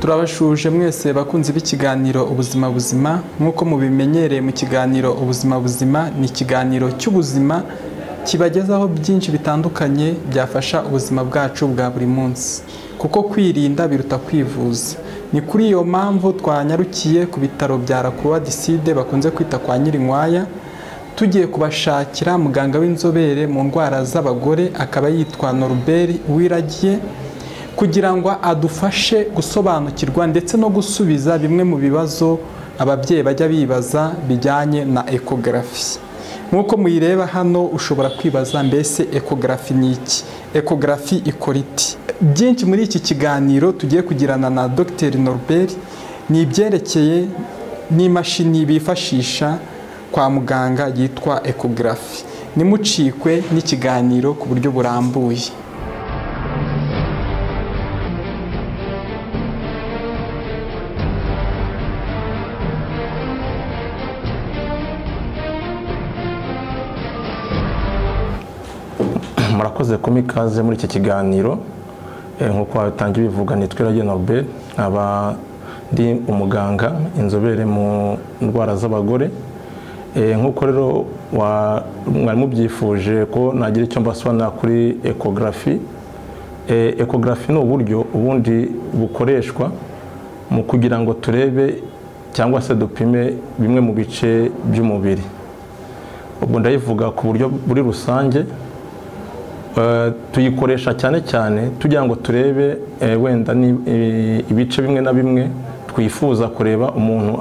turabashuje mwese bakunzi b'ikiganiro ubuzima buzima nk'uko mubimenyereye mu kiganiro ubuzima buzima ni ikiganiro cy'ubuzima kibagezaho byinshi bitandukanye byafasha ubuzima bwacu bwa buri munsi kuko kwirinda biruta kwivuza. Ni kuri iyo mpamvu twanyarukiye ku bitaro bya La Croix du Sud bakunze kwita kwa Nyirinkwaya tugiye kubashakira muganga w'inzobere mu ndwara z'abagore akaba yitwa Norbert Uwiragiye kugira ngo adufashe gusobanukirwa ndetse no gusubiza bimwe mu bibazo ababyeyi bajya bibaza bijyanye na ecography. Nk'uko muyireba hano ushobora kwibaza mbese ecography ni iki? Ecography ikora iti? Byinshi muri iki kiganiro tugiye kugirana na Dr Norbert ni ibyerekeye n'imashini bifashisha kwa muganga yitwa ecography. Nimucikwe n'ikiganiro ku buryo burambuye. Murakoze kumikaze muri iki kiganiro nkuko watangiye bivuga nitwa Uwiragiye Norbert aba ndi umuganga inzobere mu ndwara z'abagore nkuko rero mwari mubyifuje ko nagira icyo mbasobanura kuri ecography. Ecography ni uburyo ubundi bukoreshwa mu kugira ngo turebe cyangwa se dupime bimwe mu bice by'umubiri. Ubwo ndayivuga ku buryo buri rusange tuyikoresha cyane cyane tugira ngo turebe wenda ibice bimwe na bimwe twifuza kureba umuntu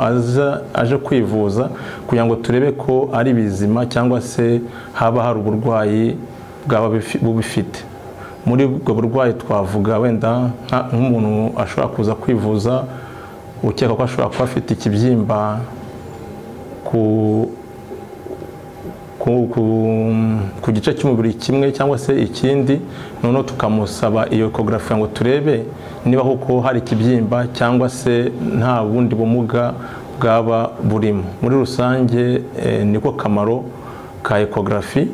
aje kwivuza kugira ngo turebe ko ari bizima cyangwa se haba hari uburwayi bwaba bufite. Muri ubwo burwayi twavuga wenda nk'umuntu ashobora kuza kwivuza ukeka ko ashobora kuba afite ikibyimba ku gice cy'umubiri kimwe cyangwa se ikindi, noneho tukamusaba iyo ecography ngo turebe niba koko hari ikibyimba cyangwa se nta bundi bumuga bwaba burimo. Muri rusange niko kamaro ka ecography.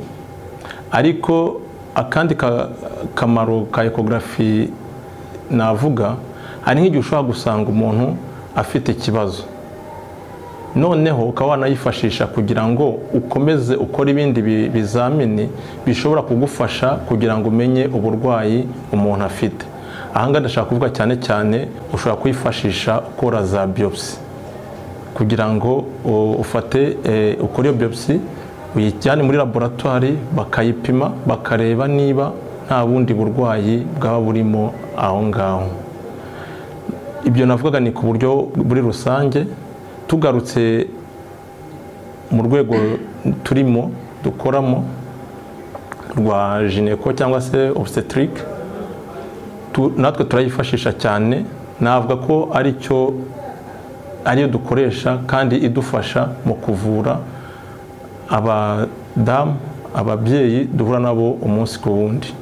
Ariko akandi kamaro ka ecography navuga hari nk'igihe ushobora gusanga umuntu afite ikibazo noneho ukaba wanayifashisha kugira ngo ukomeze ukora ibindi bizamini bishobora kugufasha kugira ngo umenye uburwayi umuntu afite. Ahangaha ndashaka kuvuga cyane cyane ushobora kuyifashisha ukora za biopsy kugira ngo ufate ukore iyo biopsy uyijyane muri laboratoire bakayipima bakareba niba nta bundi burwayi bwaba burimo aho ngaho. Ibyo navugaga ni ku buryo buri rusange. Tugarutse mu rwego turimo dukoramo rwa gynéco cyangwa se obstetric natwe turayifashisha cyane. Navuga ko ariyo dukoresha kandi idufasha mu kuvura abadamu ababyeyi duhura nabo umunsi ku wundi.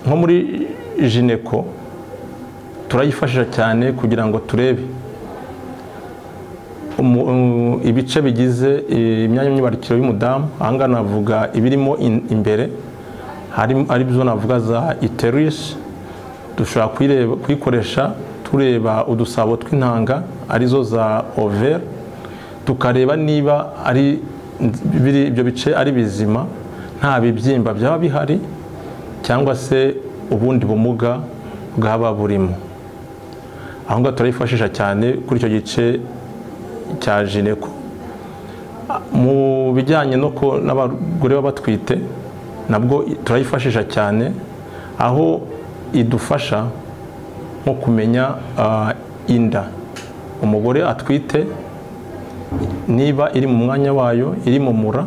Nko muri gynéco turayifashisha cyane kugira ngo turebe ibice bigize imyanya myibarukiro y'umudamu. Ahangaha navuga ibirimo imbere ari byo navuga za uterus. Dushobora kuyikoresha tureba udusabo tw'intanga arizo za ovaire, tukareba niba ari ibyo bice ari bizima nta bibyimba byaba bihari cyangwa se ubundi bumuga bwaba burimo. Ahangaha turayifashisha cyane kuri icyo gice cya gynéco. Mu bijyanye n'abagore baba batwite nabwo turayifashisha cyane, aho idufasha nko kumenya inda umugore atwite niba iri mu mwanya wayo, iri mu mura.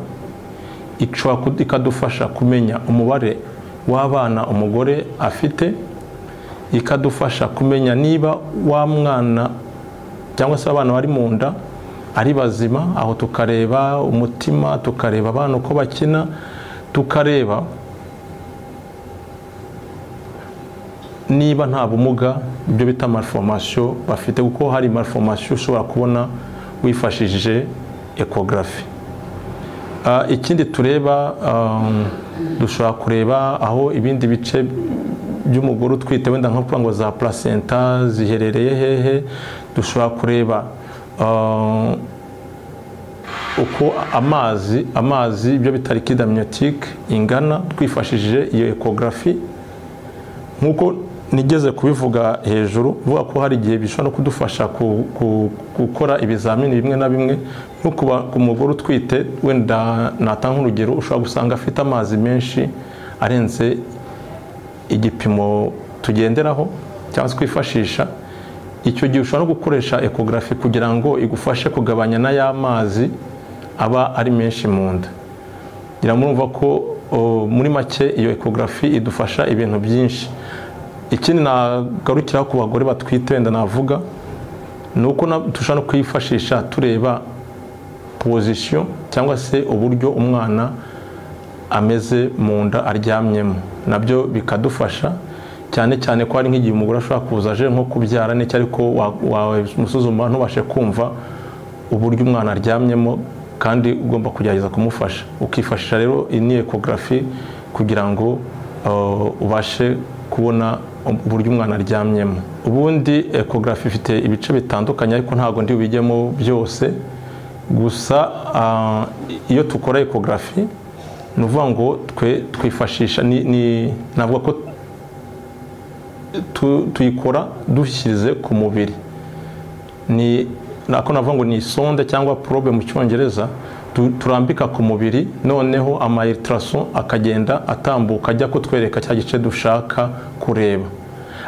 Ikadufasha kumenya umubare w'abana umugore afite, ikadufasha kumenya niba wa mwana cyangwa se abana bari mu nda ari bazima. Aho tukareba umutima, tukareba abana uko bakina, tukareba niba nta bumuga ibyo bita malformation bafite, kuko hari malformation ushobora kubona wifashishije ecography. Ikindi tureba dushobora kureba aho ibindi bice by'umugore utwite wenda nko kuvuga ngo za placenta ziherereye hehe, dushobora kureba uko amazi ibyo bita liquide amniotique ingana twifashishije iyo ecography. Nk'uko nigeze kubivuga hejuru, vuga ko hari igihe bishobora no kudufasha gukora ibizamini bimwe na bimwe, nko ku mugore utwite wenda natanga urugero, ushobora gusanga afite amazi menshi arenze igipimo tugenderaho cyangwa se kwifashisha. Icyo gihe ushobora no gukoresha ecography kugira ngo igufashe kugabanya na ya mazi aba ari menshi mu nda. Murumva ko muri make iyo ecography idufasha ibintu byinshi. Ikindi nagarukira ku bagore batwite wenda navuga ni uko dushobora no kwifashisha tureba position cyangwa se uburyo umwana ameze mu nda aryamyemo, nabyo bikadufasha cyane cyane ko hari nk'igihe umugore ashobora kuza aje nko kubyara n'icyo, ariko wamusuzuma ntubashe kumva uburyo umwana aryamyemo, kandi ugomba kugerageza kumufasha. Ukifashisha rero iyi ecography kugira ngo ubashe kubona uburyo umwana aryamyemo. Ubundi ecography ifite ibice bitandukanye, ariko ntabwo ndi bubijyemo byose. Gusa iyo tukora ecography ni ukuvuga ngo twifashisha navuga ko tuyikora dushyize ku mubiri. Nako navuga ngo ni sonde cyangwa probe mu Cyongereza, turambika ku mubiri, noneho ama ultrason akagenda atambuka ajya kutwereka cya gice dushaka kureba.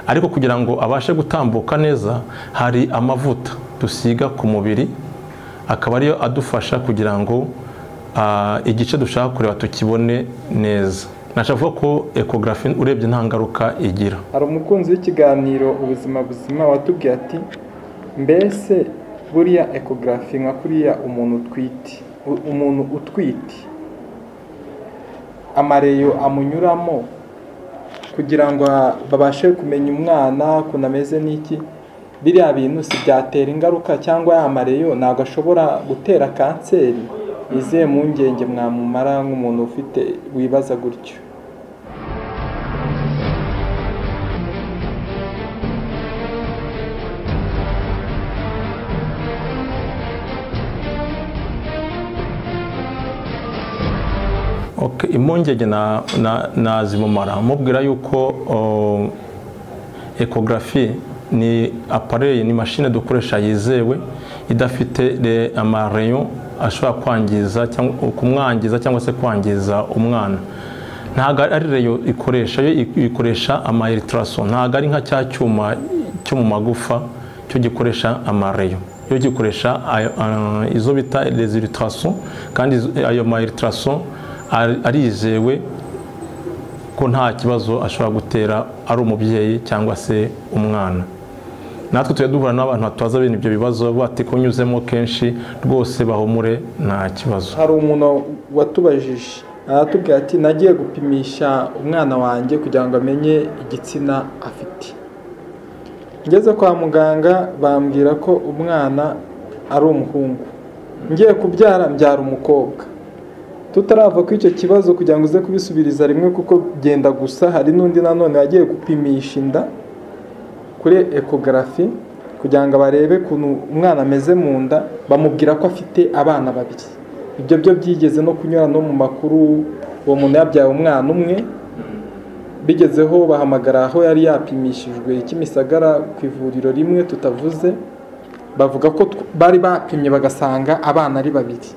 Ariko kugira ngo abashe gutambuka neza, hari amavuta dusiga ku mubiri, akaba ariyo adufasha kugira ngo igice dushaka kureba tukibone neza. Nashavuga ko ecography urebye nta ngaruka igira. Hari umukunzi w'ikiganiro ubuzima buzima watubwiye ati, mbese buriya ecography nka kuriya umuntu utwite amareyo amunyuramo kugira ngo babashe kumenya umwana ukuntu ameze n'iki, biriya bintu si byatera ingaruka, cyangwa ya mareyo ntabwo ashobora gutera kanseri? Izihe mpungenge mwamumara nk'umuntu ufite wibaza gutyo? Impungenge nazimumara mubwira yuko ecography ni appareil, ni machine dukoresha yizewe, idafite amareyo ashobora kwangiza cyangwa kumwangiza cyangwa se kwangiza umwana. Ntago ari reyo ikoresha, yo ikoresha ama ultrason. Ntago ari nka cya cyuma cyo mu magufa cyo gikoresha amareyo, yo gikoresha izo bita les ultrasons, kandi ayo ma ultrason arizewe ko nta kibazo ashobora gutera ari umubyeyi cyangwa se umwana. Natwe tuye duhura n'abantu bataza bene ibyo bibazo, bati ko nyuzemo kenshi rwose bahumure nta kibazo. Hari umuntu watubajije aratubwira ati, nagiye gupimisha umwana wanjye kugira ngo amenye igitsina afite. Ngeze kwa muganga bambwira ko umwana ari umuhungu, ngiye kubyara mbyara umukobwa. Tutarava ku icyo kibazo kugira ngo uze kubisubiriza rimwe, kuko byenda gusa. Hari n'undi nanone yagiye gupimisha inda kuri ecography kugira ngo barebe ukuntu umwana ameze mu nda, bamubwira ko afite abana babiri. Ibyo byo byigeze no kunyura no mu makuru, uwo muntu yabyaye umwana umwe, bigezeho bahamagara aho yari yapimishijwe Kimisagara ku ivuriro rimwe tutavuze, bavuga ko bari bapimye bagasanga abana ari babiri.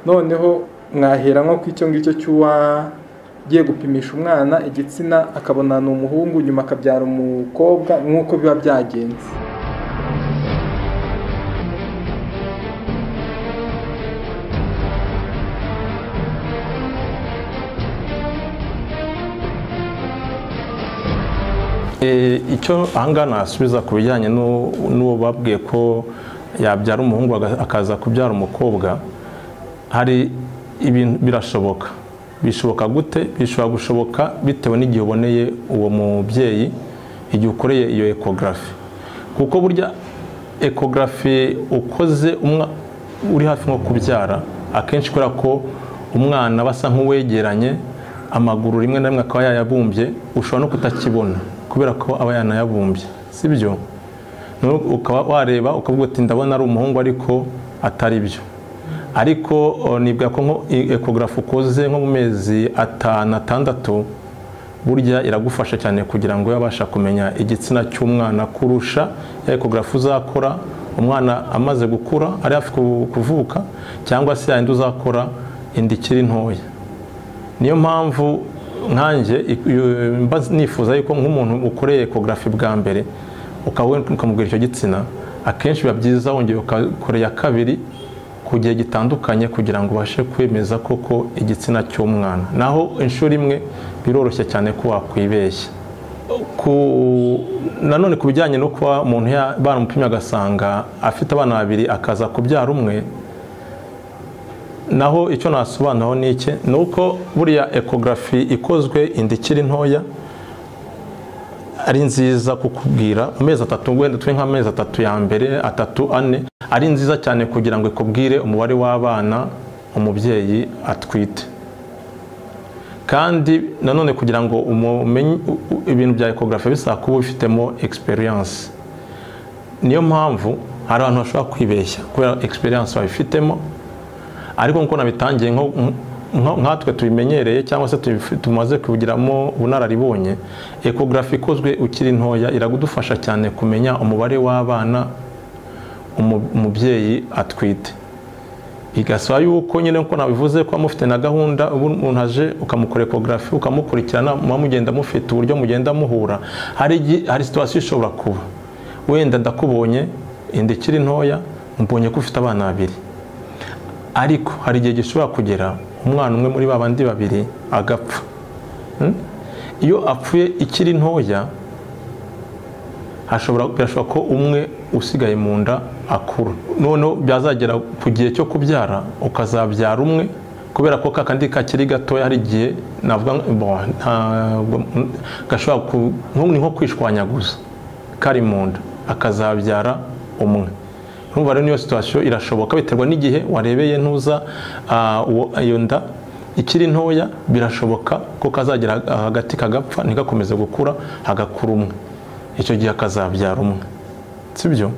Noneho mwahera nko ku icyo ngicyo cy'uwagiye gupimisha umwana igitsina akabona ni umuhungu, nyuma akabyara umukobwa, nk'uko biba byagenze. Icyo ahangaha nasubiza ku bijyanye n'uwo babwiye ko yabyara umuhungu akaza kubyara umukobwa, hari ibintu birashoboka. Bishoboka gute? Bishobora gushoboka bitewe n'igihe uboneye uwo mubyeyi, igihe ukoreye iyo ecography. Kuko burya ecography ukoze uri hafi nko kubyara, akenshi kubera ko umwana basa nk'uwegeranye, amaguru rimwe na rimwe akaba yayabumbye, ushobora no kutakibona. kubera ko aba yanayabumbye, sibyo? Ukaba wareba ukavuga ati ndabona ari umuhungu ariko atari byo. Ariko nibwa ko nko ecographe ukoze nko mu mezi 5-6 burya iragufasha cyane kugira ngo yabasha kumenya igitsina cy'umwana kurusha ya ecographe uzakora umwana amaze gukura ari hafi kuvuka cyangwa se yandi uzakora indi kiri ntoya. Niyo mpamvu nkanjye nifuza yuko nk'umuntu ukoreye ecographe bwa mbere ukamubwira icyo gitsina, akenshi biba byiza wongeye ukakorera kabiri ku gihe gitandukanye kugira ngo ubashe kwemeza koko igitsina cy'umwana. Naho inshuro imwe biroroshye cyane ko wakwibeshya. Nanone ku bijyanye no kuba umuntu baramupimye agasanga afite abana babiri akaza kubyara umwe, naho icyo nasobanuraho ni iki, ni uko buriya ecographe ikozwe inda ikiri ntoya ari nziza kukubwira amezi 3, wenda turi nk'amezi 3 ya mbere 3-4, ari nziza cyane kugira ngo ikubwire umubare w'abana umubyeyi atwite. Kandi nanone kugira ngo umenye ibintu bya ecographe bisaba kuba ufitemo experience. Niyo mpamvu hari abantu bashobora kwibeshya kubera experience babifitemo, ariko nko nabitangiye nkatwe tubimenyereye cyangwa se tumaze kubigiramo ubunararibonye, ecographe ikozwe ukiri ntoya iragudufasha cyane kumenya umubare w'abana umubyeyi atwite. Igasaba yuko nyine nko nabivuze ko mufite na gahunda umuntu aje ukamukora ecographe ukamukurikirana mugenda mufite uburyo mugenda muhura. Hari situation ishobora kuba wenda ndakubonye inda ikiri ntoya mbonye ko ufite abana babiri, ariko hari igihe gishobora kugera umwana umwe muri babandi babiri agapfa. Iyo apfuye ikiri ntoya birashoboka ko umwe usigaye mu nda akura, none byazagera ku gihe cyo kubyara ukazabyara umwe, kubera ko kakandi kakiri gatoya hari igihe navuga gashobora nko kwishwanyaguza kari mu nda akazabyara umwe. Urumva rero niyo situation irashoboka biterwa n'igihe warebeye ntuza iyo nda ikiri ntoya, birashoboka ko kazagera hagati kagapfa ntigakomeze gukura hagakura umwe, icyo gihe akazabyara umwe, sibyo?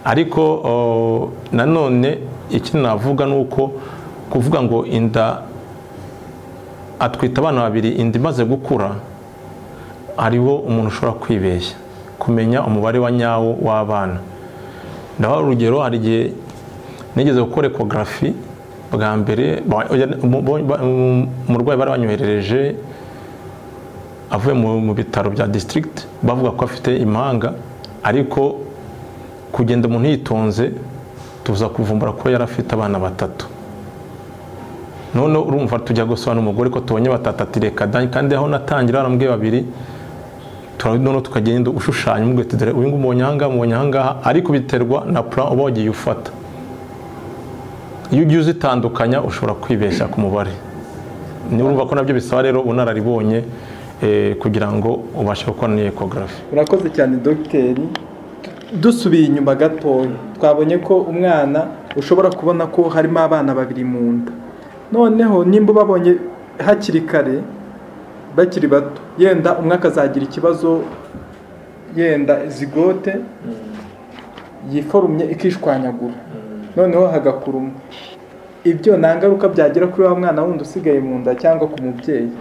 Ariko nanone iki navuga nuko kuvuga ngo inda atwita abana babiri inda imaze gukura, hariho umuntu ushobora kwibeshya kumenya umubare wa nyawo w'abana. Ndaho urugero, hari igihe nigeze gukora ecographe bwa mbere, umurwayi bari banyoherereje avuye mu bitaro bya district bavuga ko afite impanga, ariko kugenda umuntu yitonze tuza kuvumbura ko yari afite abana 3. None urumva tujya gusobanura umugore ko tubonye 3 ati reka kandi aho natangira barambwiye 2, none tukagenda ushushanya umugwe ati dore uyu nguyu mubonye ahangaha, ariko biterwa na plan uba wagiye ufata. Iyo ugiye uzitandukanya ushobora kwibeshya ku mubare. Ni urumva ko nabyo bisaba rero unararibonye kugira ngo ubashe gukora ni ecographe. Urakoze cyane dogiteri. Dusubiye inyuma gatoya, twabonye ko umwana ushobora kubona ko harimo abana 2 mu nda. Noneho nimba babonye hakiri kare bakiri bato, yenda umwe akazagira ikibazo, yenda zigote yiforumye ikishwanyagura, noneho hagakura umwe. Ibyo nta ngaruka byagira kuri wa mwana wundi usigaye mu nda cyangwa ku mubyeyi?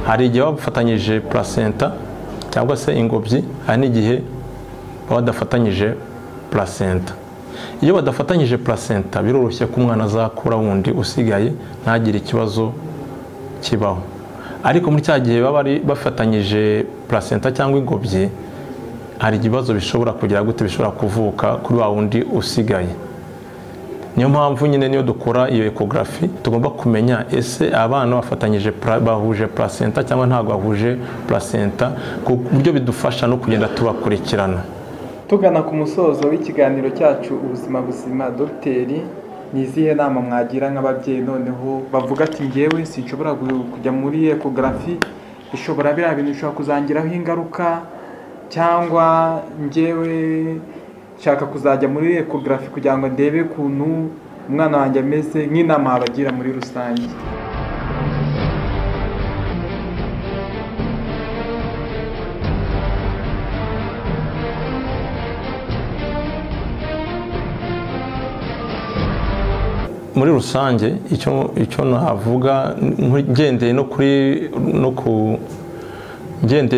Hari igihe bafatanyije placenta cyangwa se ingobyi, hari n'igihe badafatanyije placenta. Iyo badafatanyije placenta biroroshye ko umwana azakura wundi usigaye ntagire ikibazo kibaho, ariko muri cya gihe baba bafatanyije placenta cyangwa ingobyi, hari ikibazo bishobora kugira gute bishobora kuvuka kuri wa wundi usigaye. Niyo mpamvu nyine niyo dukora iyo ecographe tugomba kumenya ese abana bafatanyije bahuje placenta cyangwa ntabwo bahuje placenta, ku buryo bidufasha no kugenda tubakurikirana. Tugana ku musozo w'ikiganiro cyacu ubuzima buzima, dogiteri, ni izihe nama mwagira nk'ababyeyi noneho bavuga ati ngewe sinshobora kujya muri ecographe, biriya bintu bishobora kuzangiraho ingaruka, cyangwa ngewe nshaka kuzajya muri ecography kugira ngo ndebe ukuntu umwana wanjye ameze, nk'inama abagira muri rusange. Muri rusange icyo navuga ngendeye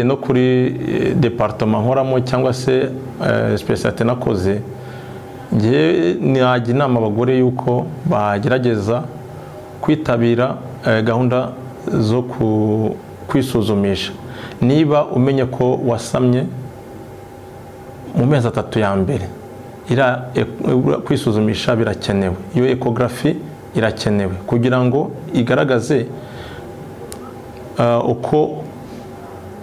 no kuri departement nkoramo cyangwa se specialite nakoze, ngiye najya inama abagore yuko bagerageza kwitabira gahunda zo kwisuzumisha. Niba umenye ko wasamye mu mezi 3 ya mbere, kwisuzumisha birakenewe. Iyo ecography irakenewe kugira ngo igaragaze uko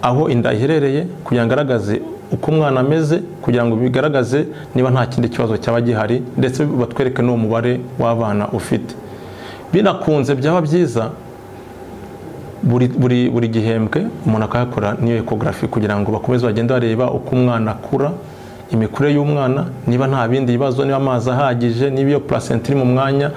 aho inda iherereye, kugira ngo igaragaze uko umwana ameze, kugira ngo bigaragaze niba nta kindi kibazo cyaba gihari, ndetse batwereke n'uwo mubare w'abana ufite. Binakunze byaba byiza buri gihembwe umuntu akayakora niyo ecography kugira ngo bakomeze bagende bareba uko umwana akura, imikurire y'umwana, niba nta bindi bibazo, niba amazi ahagije, niba iyo placenta iri mu mwanya,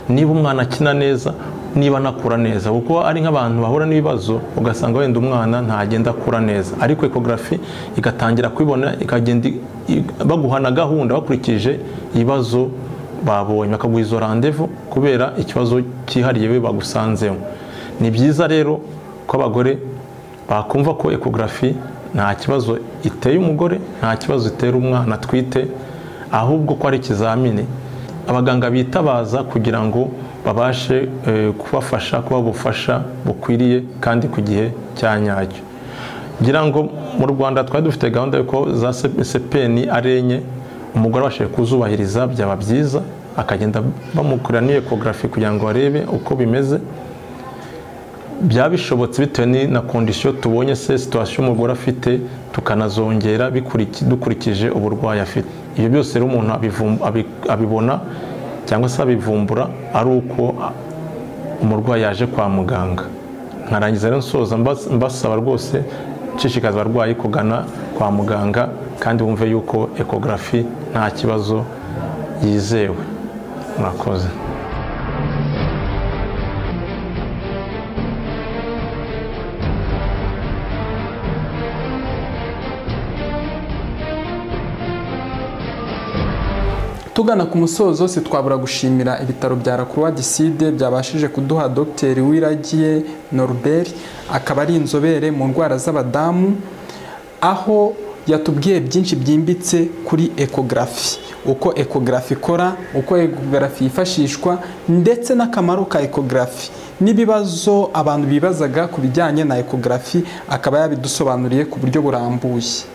niba umwana akina neza, niba nakura neza. Kuko ari nk'abantu bahura n'ibibazo ugasanga wenda umwana ntagenda akura neza, ariko ecography igatangira kwibona, ikagenda baguhana gahunda bakurikije ibibazo babonye, bakaguha izo rendez-vous kubera ikibazo cyihariye we bagusanzeho. Ni byiza rero ko abagore bakumva ko ecography nta kibazo iteye umugore, nta kibazo itera umwana atwite, ahubwo ko ari ikizamini abaganga bitabaza kugira ngo babashe kubafasha, kuba ubufasha bukwiriye kandi ku gihe cya nyacyo. Ngira ngo mu Rwanda twari dufite gahunda yuko za CPN ari enye, umugore abashije kuzubahiriza byaba byiza, akagenda bamukorera n'iyo ecography kugira ngo barebe uko bimeze. Byaba bishobotse bitewe na condition tubonye se situation umugore afite, tukanazongera dukurikije uburwayi afite. Ibyo byose rero umuntu abibona cyangwa se abivumbura ari uko umurwayi yaje kwa muganga. Nkarangiza rero nsoza mbasaba rwose nshishikaza abarwayi kugana kwa muganga kandi bumve yuko ecography nta kibazo yizewe. Murakoze. Tugana ku musozo twabura gushimira ibitaro bya La Croix du Sud byabashije kuduha Dr. Uwiragiye Norbert, akaba ari inzobere mu ndwara z'abadamu, aho yatubwiye byinshi byimbitse kuri ecography, uko ecography ikora, uko ecography yifashishwa, ndetse n'akamaro ka ecography n'ibibazo abantu bibazaga ku bijyanye na ecography, akaba yabidusobanuriye ku buryo burambuye.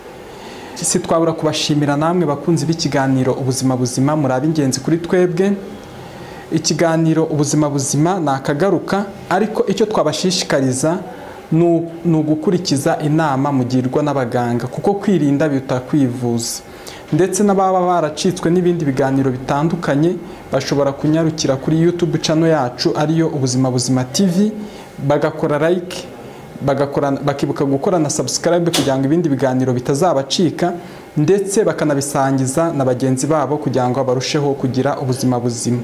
Twabura kubashimira namwe bakunzi b'ikiganiro ubuzima buzima, muri ab'ingenzi kuri twebwe. Ikiganiro ubuzima buzima nakagaruka, ariko icyo twabashishikariza ni ugukurikiza inama mugirwa n'abaganga, kuko kwirinda biruta kwivuza. Ndetse n'ababa baracitswe n'ibindi biganiro bitandukanye bashobora kunyarukira kuri YouTube channel yacu ariyo Ubuzima Buzima TV, bagakora like, bakibuka gukora na subscribe kugira ngo ibindi biganiro bitazabacika, ndetse bakanabisangiza na bagenzi babo kugira ngo barusheho kugira ubuzima buzima.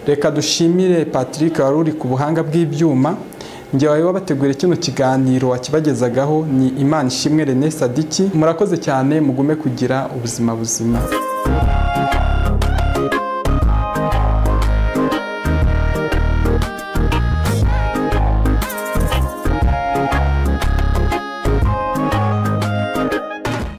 Reka dushimire Patrick wari uri ku buhanga bw'ibyuma. Njye wawe wabategura kino kiganiro wakibagezagaho ni Imanishimwe René Sadiki. Murakoze cyane, mugume kugira ubuzima buzima.